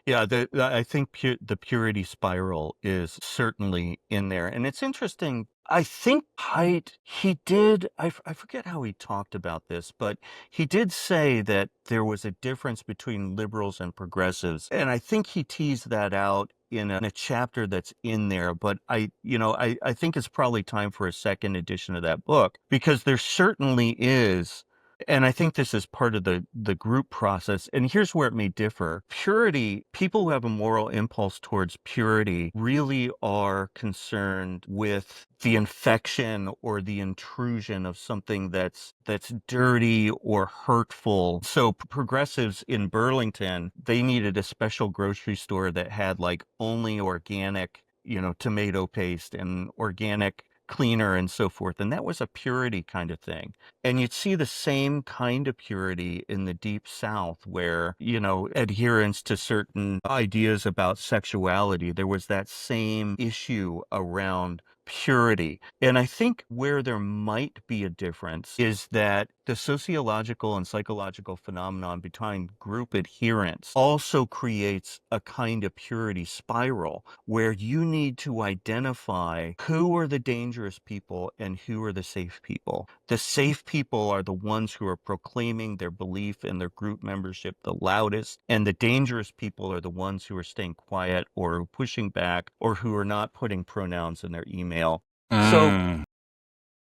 Yeah, I think the purity spiral is certainly in there. And it's interesting. I think Haidt, he did, I forget how he talked about this, but he did say that there was a difference between liberals and progressives. And I think he teased that out in a chapter that's in there. But I think it's probably time for a second edition of that book because there certainly is. And I think this is part of the group process. And here's where it may differ. Purity, people who have a moral impulse towards purity really are concerned with the infection or the intrusion of something that's dirty or hurtful. So progressives in Burlington, they needed a special grocery store that had like only organic, tomato paste and organic cleaner and so forth. And that was a purity kind of thing. And you'd see the same kind of purity in the Deep South where, adherence to certain ideas about sexuality, there was that same issue around purity. And I think where there might be a difference is that the sociological and psychological phenomenon behind group adherence also creates a kind of purity spiral where you need to identify who are the dangerous people and who are the safe people. The safe people are the ones who are proclaiming their belief and their group membership the loudest, and the dangerous people are the ones who are staying quiet or pushing back or who are not putting pronouns in their email. So Mm.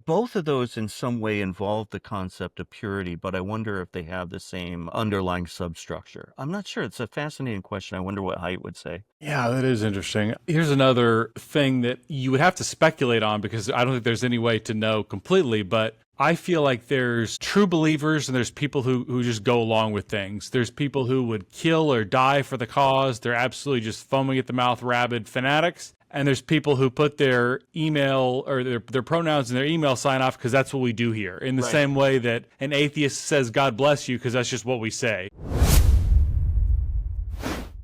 both of those in some way involve the concept of purity, but I wonder if they have the same underlying substructure. I'm not sure. It's a fascinating question. I wonder what Haidt would say. Yeah, that is interesting. Here's another thing that you would have to speculate on because I don't think there's any way to know completely, but I feel like there's true believers and there's people who just go along with things. There's people who would kill or die for the cause. They're absolutely just foaming at the mouth, rabid fanatics. And there's people who put their email or their pronouns in their email sign off because that's what we do here. In the Right. same way that an atheist says, God bless you, because that's just what we say.